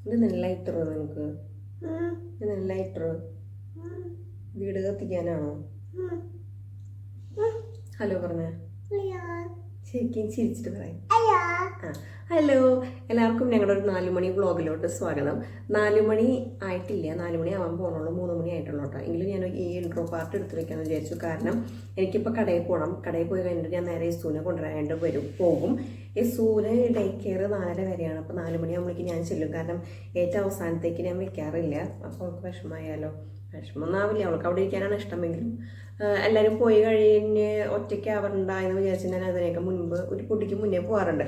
ഇത് ലൈറ്റർ നിനക്ക് ഇത് ലൈറ്റർ വീട് കത്തിക്കാനാണോ? ഹലോ പറഞ്ഞേ, ശരിക്കും ചിരിച്ചിട്ട് പറയാം. ഹലോ എല്ലാവർക്കും ഞങ്ങളുടെ ഒരു 4 മണി വ്ളോഗിലോട്ട് സ്വാഗതം. 4 മണി ആയിട്ടില്ല, 4 മണി ആവാൻ പോകണുള്ളൂ, 3 മണി ആയിട്ടുള്ളൂ കേട്ടോ. എങ്കിലും ഞാൻ ഈ ഇൻട്രോ പാർട്ട് എടുത്ത് വെക്കാമെന്ന് വിചാരിച്ചു. കാരണം എനിക്കിപ്പോൾ കടയിൽ പോകണം. കടയിൽ പോയി കഴിഞ്ഞിട്ട് ഞാൻ നേരെ യസൂനെ കൊണ്ടുവരാനായിട്ട് പോകും. യസൂന് ഡേ കെയർ 4:30 വരെയാണ്. അപ്പോൾ 4 മണിയാകുമ്പോഴേക്കും ഞാൻ ചെല്ലും. കാരണം ഏറ്റവും അവസാനത്തേക്ക് ഞാൻ വെക്കാറില്ല. അപ്പോൾ അവൾക്ക് വിഷമമായാലോ? വിഷമമൊന്നും ആവില്ല, അവൾക്ക് അവിടെ ഇരിക്കാനാണ് ഇഷ്ടമെങ്കിലും എല്ലാവരും പോയി കഴിഞ്ഞ് ഒറ്റയ്ക്ക് ആവണ്ടായെന്ന് വിചാരിച്ച് ഞാൻ അതിനൊക്കെ മുൻപ് ഒരു കുട്ടിക്ക് മുന്നേ പോകാറുണ്ട്.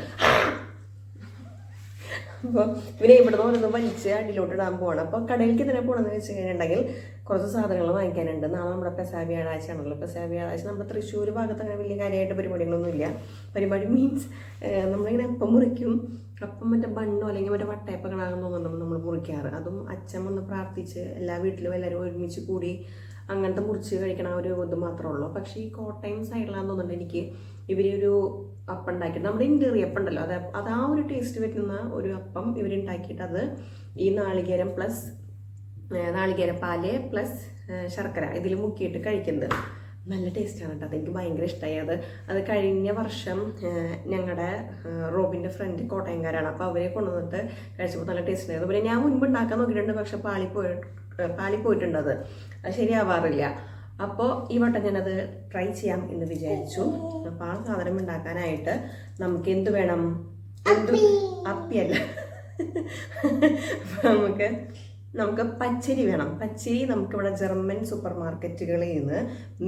അപ്പോൾ ഇവനെ ഇവിടെ നിന്ന് ഓരോന്ന് വലിച്ച് അടിയിലോട്ട് ഇടാൻ പോകണം. അപ്പോൾ കടയിലേക്ക് തന്നെ പോകണമെന്ന് വെച്ച് കഴിഞ്ഞിട്ടുണ്ടെങ്കിൽ കുറച്ച് സാധനങ്ങൾ വാങ്ങിക്കാനുണ്ട്. നാളെ നമ്മുടെ പെസഹ വ്യാഴാഴ്ചയാണല്ലോ. പെസഹ വ്യാഴാഴ്ച നമ്മുടെ തൃശ്ശൂർ ഭാഗത്ത് അങ്ങനെ വലിയ കാര്യമായിട്ട് പരിപാടികളൊന്നുമില്ല. പരിപാടി മീൻസ് നമ്മളിങ്ങനെ അപ്പം മുറിക്കും. അപ്പം മറ്റേ ബണ്ണോ അല്ലെങ്കിൽ മറ്റേ വട്ടയപ്പങ്ങളാണെന്ന് തോന്നുന്നുണ്ട് നമ്മൾ മുറിക്കാറ്. അതും അച്ഛൻ വന്ന് പ്രാർത്ഥിച്ച് എല്ലാ വീട്ടിലും എല്ലാവരും ഒരുമിച്ച് കൂടി അങ്ങനത്തെ മുറിച്ച് കഴിക്കണ ഒരു ഇത് മാത്രമേ ഉള്ളൂ. പക്ഷേ ഈ കോട്ടയം സൈഡിലാണെന്ന് തോന്നുന്നുണ്ട് എനിക്ക് ഇവരൊരു അപ്പം ഉണ്ടാക്കിയിട്ട് നമ്മുടെ ഇൻറ്റീറിയ അപ്പം ഉണ്ടല്ലോ, അത് ആ ഒരു ടേസ്റ്റ് വരുന്ന ഒരു അപ്പം ഇവരുണ്ടാക്കിയിട്ട് അത് ഈ നാളികേരപ്പാല് പ്ലസ് ശർക്കര ഇതിൽ മുക്കിയിട്ട് കഴിക്കുന്നത് നല്ല ടേസ്റ്റാണ് കേട്ടോ. അതെനിക്ക് ഭയങ്കര ഇഷ്ടമായി. അത് കഴിഞ്ഞ വർഷം ഞങ്ങളുടെ റോബിൻ്റെ ഫ്രണ്ട് കോട്ടയംകാരാണ്. അപ്പോൾ അവരെ കൊണ്ടുവന്നിട്ട് കഴിച്ചപ്പോൾ നല്ല ടേസ്റ്റ് ഉണ്ടായിരുന്നു. പിന്നെ ഞാൻ മുൻപ് ഉണ്ടാക്കാൻ നോക്കിയിട്ടുണ്ട്, പക്ഷെ പാളിപ്പോയിട്ടുണ്ട്. അത് ശരിയാവാറില്ല. അപ്പോൾ ഈ വട്ടം ഞാനത് ട്രൈ ചെയ്യാം എന്ന് വിചാരിച്ചു. അപ്പോൾ ആ സാധനം ഉണ്ടാക്കാനായിട്ട് നമുക്ക് എന്ത് വേണം? അപ്പിയല്ല, നമുക്ക് പച്ചരി വേണം. പച്ചരി നമുക്കിവിടെ ജർമ്മൻ സൂപ്പർ മാർക്കറ്റുകളിൽ നിന്ന്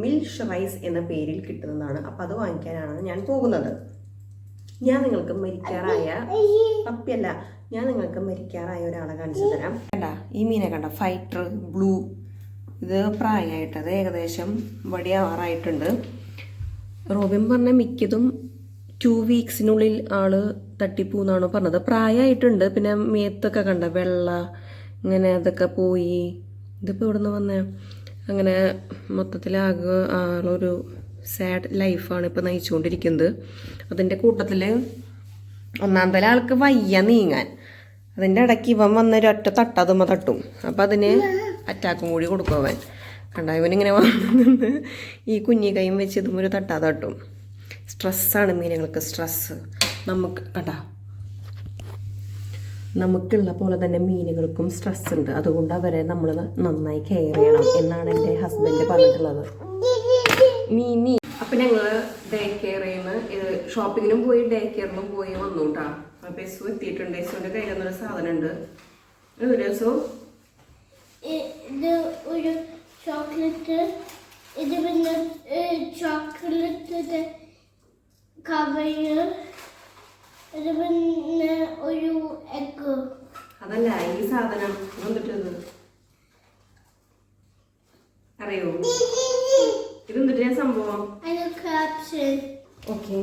മിൽഷ് റൈസ് എന്ന പേരിൽ കിട്ടുന്നതാണ്. അപ്പം അത് വാങ്ങിക്കാനാണ് ഞാൻ പോകുന്നത്. ഞാൻ നിങ്ങൾക്ക് മരിക്കാറായ ഒരാളെ കാണിച്ചു തരാം. കണ്ട ഈ മീനെ കണ്ട, ഫൈറ്റർ ബ്ലൂ. ഇത് പ്രായമായിട്ടത് ഏകദേശം വടിയാവാറായിട്ടുണ്ട്. റോബിൻ പറഞ്ഞ മിക്കതും 2 വീക്സിനുള്ളിൽ ആള് തട്ടിപ്പൂന്നാണോ പറഞ്ഞത്. പ്രായമായിട്ടുണ്ട്. പിന്നെ മേത്തൊക്കെ കണ്ട വെള്ള ഇങ്ങനെ അതൊക്കെ പോയി. ഇതിപ്പോൾ ഇവിടെ നിന്ന് വന്നേ. അങ്ങനെ മൊത്തത്തിലാകെ ആളൊരു സാഡ് ലൈഫാണ് ഇപ്പോൾ നയിച്ചുകൊണ്ടിരിക്കുന്നത്. അതിൻ്റെ കൂട്ടത്തിൽ ഒന്നാമത്തെ ആൾക്ക് വയ്യ നീങ്ങാൻ. അതിൻ്റെ ഇടയ്ക്ക് ഇവൻ വന്നൊരു ഒറ്റ തട്ടതുമ്മ തട്ടും. അപ്പം അതിന് അറ്റാക്കും കൂടി കൊടുക്കും അവൻ. കണ്ട ഇവനിങ്ങനെ വന്ന് ഈ കുഞ്ഞി കൈയും വെച്ച് ഇതും ഒരു തട്ടാതെ തട്ടും. സ്ട്രെസ്സാണ് മീനുകൾക്ക്, സ്ട്രെസ്സ്. നമുക്കുള്ള പോലെ തന്നെ മീനുകൾക്കും സ്ട്രെസ് ഉണ്ട്. അതുകൊണ്ട് അവരെ നമ്മൾ നന്നായി കെയർ ചെയ്യണം എന്നാണ് എൻ്റെ ഹസ്ബൻഡ് പറഞ്ഞിട്ടുള്ളത്. മീ അപ്പം ഞങ്ങൾ ഡേ കെയർ ചെയ്യുന്ന ഷോപ്പിങ്ങിനും പോയി ഡേ കെയറിലും പോയി വന്നു കേട്ടോ. അപ്പം യസു എത്തിയിട്ടുണ്ട്. യസുവിൻ്റെ കയ്യിലൊന്നൊരു സാധനം ഉണ്ട്. യസു ഒരു ചോക്ലേറ്റ്, ഇത് പിന്നെ ചോക്ലേറ്റ് കവറ്, ഇത് പിന്നെ ഒരു എഗ്. അതല്ല ഈ സാധനം വന്നിട്ടത് അറിയോ? ഇതെന്നിട്ട് സംഭവം ഓക്കെ.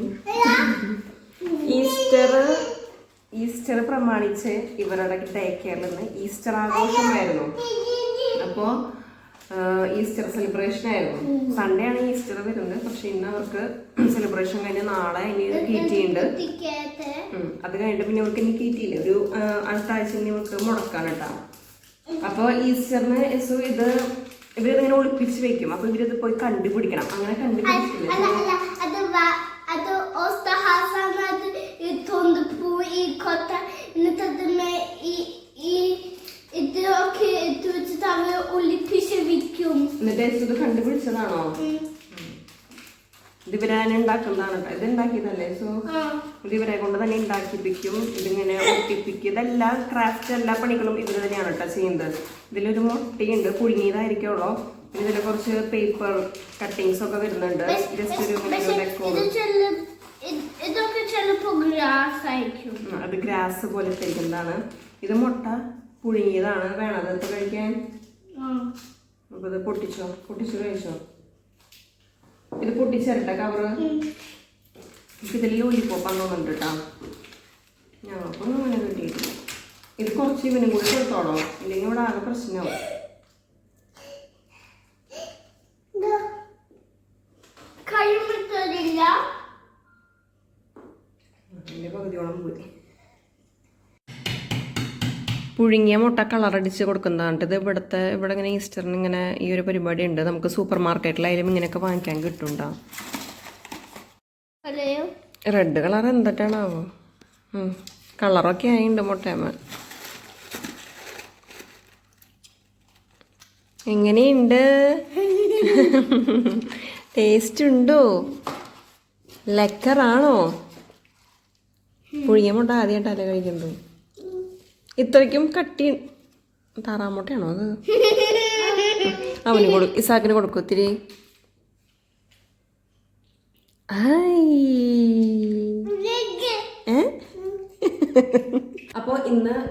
ഈസ്റ്റർ പ്രമാണിച്ച് ഇവരുടെ ഡേ കെയറിൽ നിന്ന് ഈസ്റ്റർ ആഘോഷമായിരുന്നു. അപ്പോൾ ഈസ്റ്റർ സെലിബ്രേഷൻ ആയിരുന്നു. സൺഡേ ആണ് ഈസ്റ്റർ വരുന്നത്. പക്ഷെ ഇന്ന് അവർക്ക് സെലിബ്രേഷൻ കഴിഞ്ഞ് നാളെ ഇനി കീറ്റിയുണ്ട്. അത് കഴിഞ്ഞിട്ട് പിന്നെ ഇവർക്ക് ഇനി കീറ്റിയില്ല. ഒരു അടുത്ത ആഴ്ച ഇനി ഇവർക്ക് മുടക്കാണ് കേട്ടോ. അപ്പോൾ ഈസ്റ്ററിന് ഇത് ഇവരിതിങ്ങനെ ഒളിപ്പിച്ച് വെക്കും. അപ്പോൾ ഇവരിത് പോയി കണ്ടുപിടിക്കണം. അങ്ങനെ കണ്ടുപിടിച്ചില്ല. എന്നിട്ട് ഇത് കണ്ടുപിടിച്ചതാണോ? ഇതിവരാണ് ഉണ്ടാക്കുന്നതാണ് കേട്ടോ. ഇത് ഉണ്ടാക്കിയതല്ലേ? സോ ഇത് ഇവരെ കൊണ്ട് തന്നെ ഉണ്ടാക്കിപ്പിക്കും. ഇതിങ്ങനെ ഒട്ടിപ്പിക്കും. ഇതെല്ലാം ക്രാഫ്റ്റ് എല്ലാ പണികളും ഇവർ തന്നെയാണ് കേട്ടോ ചെയ്യുന്നത്. ഇതിലൊരു മുട്ടയുണ്ട്, പുഴുങ്ങിയതായിരിക്കുമല്ലോ. ഇതിൽ കുറച്ച് പേപ്പർ കട്ടിങ്സ് ഒക്കെ വരുന്നുണ്ട്. ജസ്റ്റ് ഒരു ഡെക്കോർ. അത് ഗ്രാസ് പോലെ ഇരിക്കുന്നതാണ്. ഇത് മുട്ട പുഴുങ്ങിയതാണ്. വേണത് എടുത്ത് കഴിക്കാൻ? അപ്പൊ ഇത് പൊട്ടിച്ചു കഴിച്ചോ. ഇത് പൊട്ടിച്ചരട്ടെ കവറ്. ഇതിൽ ലോലിപ്പോപ്പാൻ തോന്നുന്നുണ്ട് കേട്ടോ. ഞങ്ങൾക്കൊന്നും അങ്ങനെ കിട്ടിയിട്ടില്ല. ഇത് കുറച്ച് ഇവനും കൂടി കൊടുത്തോളോ, ഇല്ലെങ്കിൽ ഇവിടെ ആകെ പ്രശ്നമാവും. പകുതിയോളം പോയി. പുഴുങ്ങിയ മുട്ട കളറടിച്ച് കൊടുക്കുന്നതാണ്. ഇത് ഇവിടെ ഇങ്ങനെ ഈസ്റ്ററിന് ഇങ്ങനെ ഈ ഒരു പരിപാടി ഉണ്ട്. നമുക്ക് സൂപ്പർ മാർക്കറ്റിലായാലും ഇങ്ങനെയൊക്കെ വാങ്ങിക്കാൻ കിട്ടുന്നുണ്ടോ. റെഡ് കളർ എന്തിട്ടാണാവോ, കളറൊക്കെ ആയിട്ടുണ്ട് മുട്ടയമ്മ. എങ്ങനെയുണ്ട്, ടേസ്റ്റ് ഉണ്ടോ, ലെക്കറാണോ? പുഴുങ്ങിയ മുട്ട ആദ്യമായിട്ടല്ലേ കഴിക്കുന്നത്. ഇത്രയ്ക്കും കട്ടി താറാമുട്ടയാണോ അത്? അവന് ഇസാക്കിന് കൊടുക്കും ഇത്തിരി. അപ്പോൾ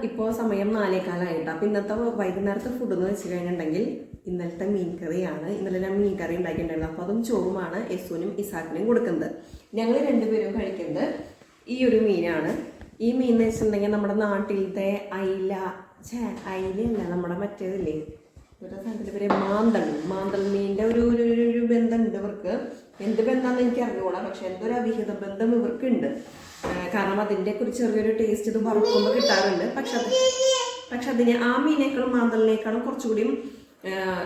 ഇപ്പോൾ സമയം 4:15. അപ്പോൾ ഇന്നത്തെ വൈകുന്നേരത്തെ ഫുഡ് എന്ന് വെച്ച് കഴിഞ്ഞിട്ടുണ്ടെങ്കിൽ ഇന്നലത്തെ മീൻ കറിയാണ്. ഇന്നലെ ഞാൻ മീൻ കറി ഉണ്ടാക്കിയിട്ടുണ്ടായിരുന്നു. അപ്പോൾ അതും ചോറുമാണ് യസുവിനും ഇസാക്കിനും കൊടുക്കുന്നത്. ഞങ്ങൾ രണ്ടുപേരും കഴിക്കുന്നത് ഈ ഒരു മീനാണ്. ഈ മീൻ എന്ന് വെച്ചിട്ടുണ്ടെങ്കിൽ നമ്മുടെ നാട്ടിലത്തെ അയിലല്ല, നമ്മുടെ മറ്റേതില്ലേ ഒരു സ്ഥലത്തിൻ്റെ പേര് മാന്തൾ മീനിൻ്റെ ഒരു ബന്ധമുണ്ട് ഇവർക്ക്. എന്ത് ബന്ധമാണെന്ന് എനിക്ക് അറിഞ്ഞുകൂടാ, പക്ഷെ എന്തൊരു അവിഹിത ബന്ധം ഇവർക്കുണ്ട്. കാരണം അതിൻ്റെയൊക്കെ ഒരു ചെറിയൊരു ടേസ്റ്റ് ഇത് വറുക്കുമ്പോൾ കിട്ടാറുണ്ട്. പക്ഷെ അതിന് ആ മീനേക്കാളും മാന്തളിനേക്കാളും കുറച്ചുകൂടിയും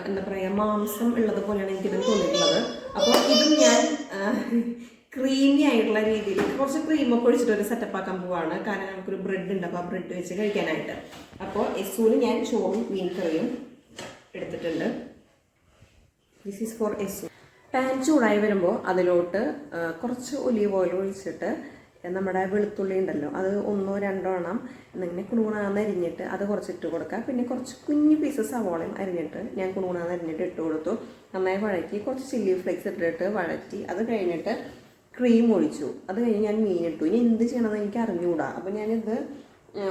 എന്താ പറയുക, മാംസം ഉള്ളത് പോലെയാണ് എനിക്കിത് തോന്നിയിട്ടുള്ളത്. അപ്പോൾ ഇതും ഞാൻ ക്രീമി ആയിട്ടുള്ള രീതിയിൽ കുറച്ച് ക്രീമൊക്കെ ഒഴിച്ചിട്ട് ഒരു സെറ്റപ്പ് ആക്കാൻ പോവാണ്. കാരണം നമുക്കൊരു ബ്രെഡ് ഉണ്ട്, അപ്പോൾ ആ ബ്രെഡ് വെച്ച് കഴിക്കാനായിട്ട്. അപ്പോൾ യസുവിന് ഞാൻ ചോറും മീൻ കറിയും എടുത്തിട്ടുണ്ട്. ദിസ് ഈസ് ഫോർ യസു. പാൻ ചൂടായി വരുമ്പോൾ അതിലോട്ട് കുറച്ച് ഒലീവ് ഓയിൽ ഒഴിച്ചിട്ട് നമ്മുടെ വെളുത്തുള്ളി ഉണ്ടല്ലോ, അത് 1-2 എണ്ണം എന്നിങ്ങനെ കുണുകുണാന്ന് അരിഞ്ഞിട്ട് അത് കുറച്ചിട്ട് കൊടുക്കുക. പിന്നെ കുറച്ച് കുഞ്ഞു പീസസ് സവോളയും അരിഞ്ഞിട്ട് ഞാൻ കുണുകുണാന്ന് അരിഞ്ഞിട്ട് ഇട്ട് കൊടുത്തു. നന്നായി വഴറ്റി കുറച്ച് ചില്ലി ഫ്ലേക്സ് ഇട്ടിട്ട് വഴറ്റി അത് കഴിഞ്ഞിട്ട് ക്രീം ഒഴിച്ചു. അത് കഴിഞ്ഞ് ഞാൻ മീനിട്ടു. ഇനി എന്ത് ചെയ്യണമെന്ന് എനിക്ക് അറിഞ്ഞുകൂടാ. അപ്പോൾ ഞാനിത്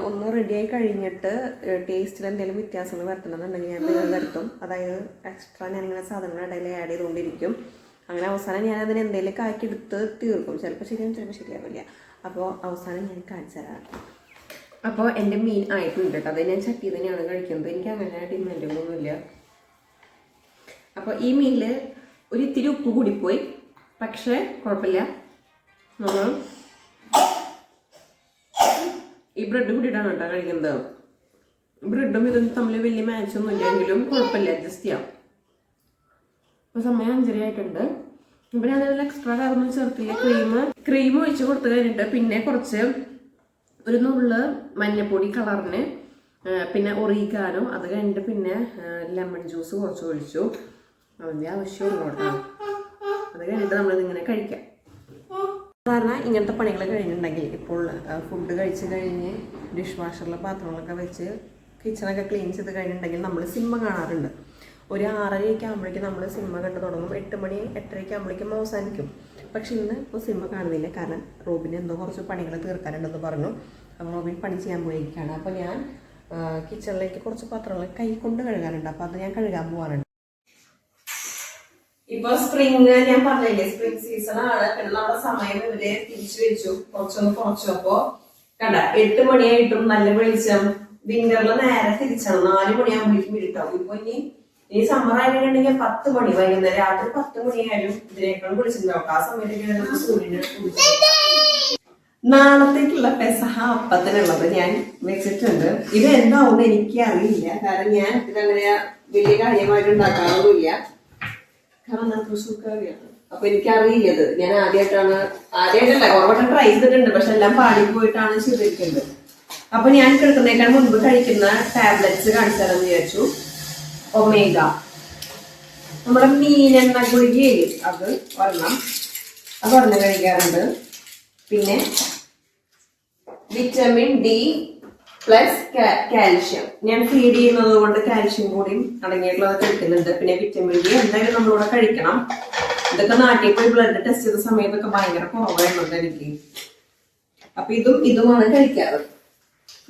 ഒന്ന് റെഡിയായി കഴിഞ്ഞിട്ട് ടേസ്റ്റിൽ എന്തെങ്കിലും വ്യത്യാസങ്ങൾ വരുത്തണമെന്നുണ്ടെങ്കിൽ ഞാൻ വരുത്തും. അതായത് എക്സ്ട്രാ ഞാനിങ്ങനെ സാധനങ്ങൾ ഇടയിൽ ആഡ് ചെയ്തുകൊണ്ടിരിക്കും. അങ്ങനെ അവസാനം ഞാൻ അതിന് എന്തെങ്കിലും കാക്കിയെടുത്ത് തീർക്കും. ചിലപ്പോൾ ശരിയാവും, ചിലപ്പോൾ ശരിയാവില്ല. അപ്പോൾ അവസാനം ഞാൻ കാണിച്ചു തരാം. അപ്പോൾ എൻ്റെ മീൻ ആയിട്ടുണ്ട് കേട്ടോ. അത് ഞാൻ ചട്ടി തന്നെയാണ് കഴിക്കുന്നത്. എനിക്ക് അങ്ങനെ ഡിമാൻഡുകളൊന്നുമില്ല. അപ്പോൾ ഈ മീനിൽ ഒരു ഇത്തിരി ഉപ്പ് കൂടിപ്പോയി, പക്ഷേ കുഴപ്പമില്ല. ഈ ബ്രെഡ് കൂടിയിട്ടാണ് കേട്ടോ കഴിക്കുന്നത്. ബ്രെഡും ഇതും തമ്മിൽ വലിയ മാച്ചൊന്നും ഇല്ലെങ്കിലും കുഴപ്പമില്ല, അഡ്ജസ്റ്റ് ചെയ്യാം. ഇപ്പോൾ സമയം 5:30 ആയിട്ടുണ്ട്. ഇപ്പം ഞാനതിൽ എക്സ്ട്രാ കാര്യമൊന്നും ചേർത്തില്ല. ക്രീം ഒഴിച്ച് കൊടുത്തു കഴിഞ്ഞിട്ട് പിന്നെ കുറച്ച് ഒരു നുള്ള് മഞ്ഞപ്പൊടി കളറിന്, പിന്നെ ഒറിഗാനോ, അത് കഴിഞ്ഞിട്ട് പിന്നെ ലെമൺ ജ്യൂസ് കുറച്ച് ഒഴിച്ചു. അതിൻ്റെ ആവശ്യമുള്ളൂ കേട്ടോ. അത് കഴിഞ്ഞിട്ട് നമ്മളിതിങ്ങനെ കഴിക്കാം. സാധാരണ ഇങ്ങനത്തെ പണികൾ കഴിഞ്ഞിട്ടുണ്ടെങ്കിൽ ഇപ്പോൾ ഫുഡ് കഴിച്ച് കഴിഞ്ഞ് ഡിഷ് വാഷറിലെ പാത്രങ്ങളൊക്കെ വെച്ച് കിച്ചണൊക്കെ ക്ലീൻ ചെയ്ത് കഴിഞ്ഞിട്ടുണ്ടെങ്കിൽ നമ്മൾ സിനിമ കാണാറുണ്ട്. ഒരു 6:30 ആകുമ്പോഴേക്കും നമ്മൾ സിനിമ കണ്ടു തുടങ്ങും. 8 മണി 8:30 ആകുമ്പോഴേക്കും അവസാനിക്കും. പക്ഷെ ഇന്ന് ഇപ്പോൾ സിനിമ കാണുന്നില്ല. കാരണം റോബിന് എന്തോ കുറച്ച് പണികൾ തീർക്കാനുണ്ടെന്ന് പറഞ്ഞു. അപ്പോൾ റോബിൻ പണി ചെയ്യാൻ പോയിരിക്കുകയാണ്. അപ്പോൾ ഞാൻ കിച്ചണിലേക്ക് കുറച്ച് പാത്രങ്ങൾ കൈ കൊണ്ട് കഴുകാനുണ്ട്. അപ്പോൾ അത് ഞാൻ കഴുകാൻ പോകാനുണ്ട്. ഇപ്പൊ സ്പ്രിങ് ഞാൻ പറഞ്ഞില്ലേ, സ്പ്രിങ് സീസൺ ആണ്. പിന്നെ നമ്മുടെ സമയം ഇവരെ തിരിച്ചു വെച്ചു, കുറച്ചൊന്ന് കുറച്ചു. അപ്പോ കണ്ട 8 മണിയായിട്ടും നല്ല വെളിച്ചം. വിന്ററിൽ നേരെ തിരിച്ചാണ്, 4 മണിയാകുമ്പോഴേക്കും ഇരുട്ടാവും. ഇപ്പൊ ഇനി സമ്മർ ആയിട്ടുണ്ടെങ്കിൽ 10 മണി, വൈകുന്നേരം രാത്രി 10 മണിയായാലും ഇതിനേക്കാളും വിളിച്ചിട്ടുണ്ടാവും. ആ സമയത്തേക്ക് സൂര്യനെ നാളത്തേക്കുള്ള പെസഹ അപ്പത്തിനുള്ളത് ഞാൻ വെച്ചിട്ടുണ്ട്. ഇത് എന്താവും എനിക്ക് അറിയില്ല. കാരണം ഞാൻ ഇതങ്ങനെ വലിയ കാര്യമായിട്ട് ഉണ്ടാക്കാറൊന്നുമില്ല. കാരണം ഞാൻ തൃശ്ശൂർക്കാരിയാണ്. അപ്പൊ എനിക്കറിയില്ല. ഇത് ഞാൻ ആദ്യമായിട്ടല്ല, കുറവട്ടം ട്രൈ ചെയ്തിട്ടുണ്ട്. പക്ഷെ എല്ലാം പാടിപ്പോയിട്ടാണ് ചെയ്തിരിക്കുന്നത്. അപ്പൊ ഞാൻ കിടക്കുന്നേക്കാൾ മുൻപ് കഴിക്കുന്ന ടാബ്ലറ്റ്സ് കാണിച്ചു തരാമെന്ന് വിചാരിച്ചു. ഒമേഗ, നമ്മുടെ മീനെണ്ണ ഗുളികയില് അത് ഒരെണ്ണം കഴിക്കാറുണ്ട്. പിന്നെ വിറ്റമിൻ D പ്ലസ് കാൽഷ്യം. ഞാൻ ഫീഡ് ചെയ്യുന്നത് കൊണ്ട് കാൽഷ്യം കൂടിയും അടങ്ങിയിട്ടുള്ളത് കഴിക്കുന്നുണ്ട്. പിന്നെ വിറ്റമിൻ D എന്തായാലും നമ്മളിവിടെ കഴിക്കണം. ഇതൊക്കെ നാട്ടിൽ പോയി ബ്ലഡ് ടെസ്റ്റ് ചെയ്ത സമയത്തൊക്കെ ഭയങ്കര കുറവായിരുന്നു എനിക്ക്. അപ്പൊ ഇതുമാണ് കഴിക്കാറ്.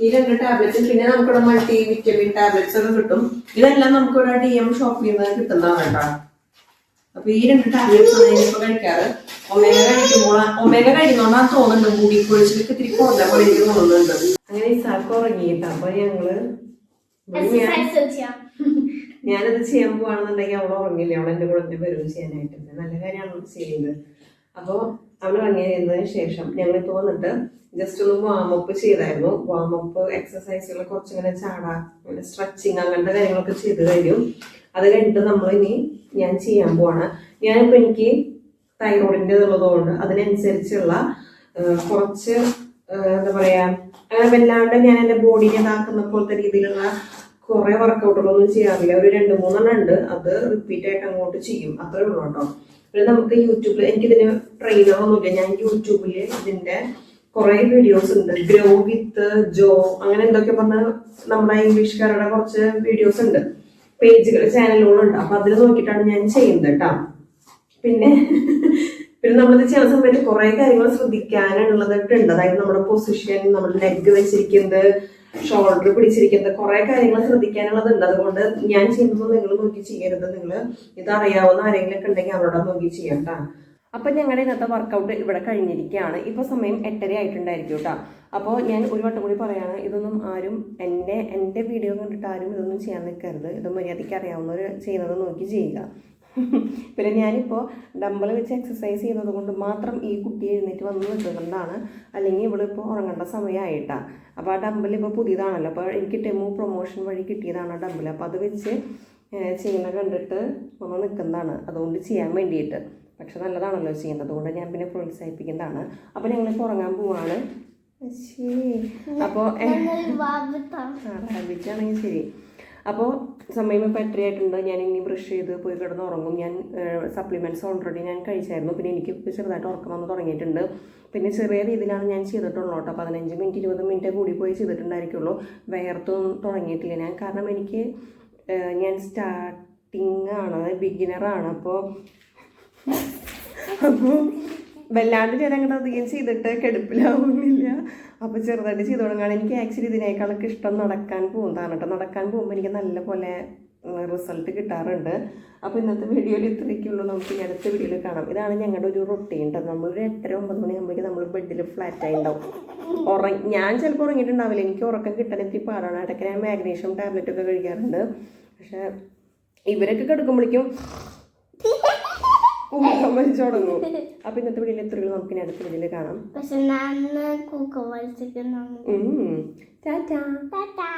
ഈ 2 ടാബ്ലറ്റ്സും പിന്നെ നമുക്കിവിടെ മൾട്ടി വിറ്റമിൻ ടാബ്ലറ്റ്സ് ഒക്കെ കിട്ടും. ഇതെല്ലാം നമുക്കിവിടെ DM ഷോപ്പിൽ നിന്ന് കിട്ടുന്നതാണ് കേട്ടോ. അപ്പൊ ഈ 2 ടാബ്ലറ്റ്സ് ആണ് ഞാനിപ്പോ കഴിക്കാറ്. ഒമേഗ കഴിക്കുന്നോണ്ടാണ് തോന്നുന്നുണ്ട് മുടി കൊഴിച്ചിലേക്ക് ഇത്തിരി കുറഞ്ഞ പോലെ എനിക്ക് തോന്നുന്നുണ്ട്. അങ്ങനെ ഇസാക്ക് ഉറങ്ങിയിട്ട് അപ്പൊ ഞാനത് ചെയ്യാൻ പോവാണെന്നുണ്ടെങ്കിൽ അവളെ ഉറങ്ങില്ല. അവളെന്റെ കൂടെ വരും ചെയ്യാനായിട്ട്. നല്ല കാര്യമാണ് ചെയ്യുന്നത്. അപ്പൊ അവൻ ഇറങ്ങിയതിന് ശേഷം ഞങ്ങളിപ്പോൾ വന്നിട്ട് ജസ്റ്റ് ഒന്ന് വാമപ്പ് ചെയ്തായിരുന്നു. വാമപ്പ് എക്സസൈസുകൾ കുറച്ചിങ്ങനെ ചാടാ സ്ട്രെച്ചിങ് അങ്ങനത്തെ കാര്യങ്ങളൊക്കെ ചെയ്ത് കഴിഞ്ഞു. അത് കഴിഞ്ഞിട്ട് നമ്മളിനി ഞാൻ ചെയ്യാൻ പോവാണ്. ഞാനിപ്പോൾ എനിക്ക് തൈറോയിഡിൻ്റെ ഉള്ളതുകൊണ്ട് അതിനനുസരിച്ചുള്ള കുറച്ച് എന്താ പറയാ അങ്ങനെ വല്ലാണ്ട് ഞാൻ എൻ്റെ ബോഡിനെ ഇതാക്കുന്ന പോലത്തെ രീതിയിലുള്ള കുറെ വർക്കൗട്ടുകളൊന്നും ചെയ്യാറില്ല. ഒരു 2-3 ഉണ്ട്. അത് റിപ്പീറ്റ് ആയിട്ട് അങ്ങോട്ട് ചെയ്യും, അത്രേ ഉള്ളൂ കേട്ടോ. പിന്നെ നമുക്ക് യൂട്യൂബിൽ എനിക്കിതിന് ട്രെയിനറൊന്നുമില്ല. ഞാൻ യൂട്യൂബിൽ ഇതിന്റെ കുറെ വീഡിയോസ് ഉണ്ട്. ഗ്രോ വിത്ത് ജോ അങ്ങനെ എന്തൊക്കെ പറഞ്ഞ നമ്മുടെ ഇംഗ്ലീഷുകാരുടെ കുറച്ച് വീഡിയോസ് ഉണ്ട്, പേജുകൾ ചാനലുകളുണ്ട്. അപ്പൊ അതിൽ നോക്കിയിട്ടാണ് ഞാൻ ചെയ്യുന്നത് കേട്ടോ. പിന്നെ നമ്മളിത് ചെയ്യുന്ന സമയത്ത് കുറെ കാര്യങ്ങൾ ശ്രദ്ധിക്കാനുള്ളതൊക്കെ ഉണ്ട്. അതായത് നമ്മുടെ പൊസിഷൻ, നമ്മുടെ ലെഗ് വെച്ചിരിക്കുന്നത്, ഷോൾഡർ പിടിച്ചിരിക്കുന്നത്, കുറെ കാര്യങ്ങൾ ശ്രദ്ധിക്കാനുള്ളതുണ്ട്. അതുകൊണ്ട് ഞാൻ ചെയ്യുന്നത് നിങ്ങൾ നോക്കി ചെയ്യരുത്. നിങ്ങൾ ഇത് അറിയാവുന്ന ആരെങ്കിലും ഒക്കെ ഉണ്ടെങ്കിൽ അവരോട് നോക്കി ചെയ്യാം കേട്ടോ. അപ്പം ഞങ്ങളുടെ ഇന്നത്തെ വർക്കൗട്ട് ഇവിടെ കഴിഞ്ഞിരിക്കുകയാണ്. ഇപ്പോൾ സമയം 8:30 ആയിട്ടുണ്ടായിരിക്കും കേട്ടോ. അപ്പോൾ ഞാൻ ഒരു വട്ടം കൂടി പറയുകയാണ്, ഇതൊന്നും ആരും എൻ്റെ വീഡിയോ കണ്ടിട്ട് ആരും ഇതൊന്നും ചെയ്യാൻ നിൽക്കരുത്. ഇത് മര്യാദയ്ക്ക് അറിയാവുന്നവർ ചെയ്യുന്നത് നോക്കി ചെയ്യുക. പിന്നെ ഞാനിപ്പോൾ ഡമ്പൽ വെച്ച് എക്സസൈസ് ചെയ്യുന്നത് കൊണ്ട് മാത്രം ഈ കുട്ടി എഴുന്നേറ്റ് വന്ന് നിൽക്കുന്നതാണ്. അല്ലെങ്കിൽ ഇവളിപ്പോൾ ഉറങ്ങേണ്ട സമയമായിട്ടാണ്. അപ്പോൾ ആ ഡമ്പൽ ഇപ്പോൾ പുതിയതാണല്ലോ. അപ്പോൾ എനിക്ക് ടെമു പ്രൊമോഷൻ വഴി കിട്ടിയതാണ് ആ ഡമ്പൽ. അപ്പോൾ അത് വെച്ച് ചെയ്യുന്ന കണ്ടിട്ട് ഒന്ന് നിൽക്കുന്നതാണ്, അതുകൊണ്ട് ചെയ്യാൻ വേണ്ടിയിട്ട്. പക്ഷെ നല്ലതാണല്ലോ ചെയ്യുന്നത്, അതുകൊണ്ട് ഞാൻ പിന്നെ പ്രോത്സാഹിപ്പിക്കുന്നതാണ്. അപ്പോൾ ഞങ്ങളിപ്പോൾ ഉറങ്ങാൻ പോവാണ്. അപ്പോൾ റാബിറ്റാണെങ്കിൽ ശരി. അപ്പോൾ സമയം ഇപ്പോൾ 8:30 ആയിട്ടുണ്ട്. ഞാൻ ഇനി ബ്രഷ് ചെയ്ത് പോയി കിടന്ന് ഉറങ്ങും. ഞാൻ സപ്ലിമെൻറ്റ്സ് ഓൾറെഡി ഞാൻ കഴിച്ചായിരുന്നു. പിന്നെ എനിക്ക് ചെറുതായിട്ട് ഉറക്കം വന്ന് തുടങ്ങിയിട്ടുണ്ട്. പിന്നെ ചെറിയ രീതിയിലാണ് ഞാൻ ചെയ്തിട്ടുള്ളൂ കേട്ടോ. 15 മിനിറ്റ് 20 മിനിറ്റ് കൂടി പോയി ചെയ്തിട്ടുണ്ടായിരിക്കുള്ളൂ. വേർത്തൊന്നും തുടങ്ങിയിട്ടില്ല ഞാൻ. കാരണം എനിക്ക് ഞാൻ സ്റ്റാർട്ടിങ് ആണ്, ബിഗിനറാണ്. അപ്പോൾ വല്ലാണ്ട് ഞാൻ അങ്ങോട്ട് അധികം ചെയ്തിട്ട് കെടുപ്പിലാവുന്നില്ല. അപ്പോൾ ചെറുതായിട്ട് ചെയ്ത് തുടങ്ങുകയാണ്. എനിക്ക് ആക്ച്വലി ഇതിനേക്കാളൊക്കെ ഇഷ്ടം നടക്കാൻ പോകുന്നതാണ് കേട്ടോ. നടക്കാൻ പോകുമ്പോൾ എനിക്ക് നല്ല പോലെ റിസൾട്ട് കിട്ടാറുണ്ട്. അപ്പോൾ ഇന്നത്തെ വീഡിയോയിൽ ഇത്രയൊക്കെയുള്ളൂ. നമുക്ക് ഇനി അടുത്ത വീഡിയോയിൽ കാണാം. ഇതാണ് ഞങ്ങളുടെ ഒരു റൊട്ടീൻ കേട്ടോ. നമ്മളൊരു 8:30-9 മണിയാകുമ്പോഴേക്കും നമ്മൾ ബെഡിൽ ഫ്ലാറ്റായി ഉണ്ടാവും. ഞാൻ ചിലപ്പോൾ ഉറങ്ങിയിട്ടുണ്ടാവില്ല. എനിക്ക് ഉറക്കം കിട്ടാൻ ഇത്തിരി പാടാണ്. ഇടയ്ക്ക് ഞാൻ മാഗ്നീഷ്യം ടാബ്ലറ്റൊക്കെ കഴിക്കാറുണ്ട്. പക്ഷേ ഇവരൊക്കെ കിടക്കുമ്പോഴേക്കും വലിച്ചു തുടങ്ങും. അപ്പൊ ഇന്നത്തെ വീഡിയോയിൽ എത്രയുള്ളൂ. നമുക്ക് അടുത്ത വീഡിയോയിൽ കാണാം. പക്ഷെ ഞാൻ ടാറ്റാ.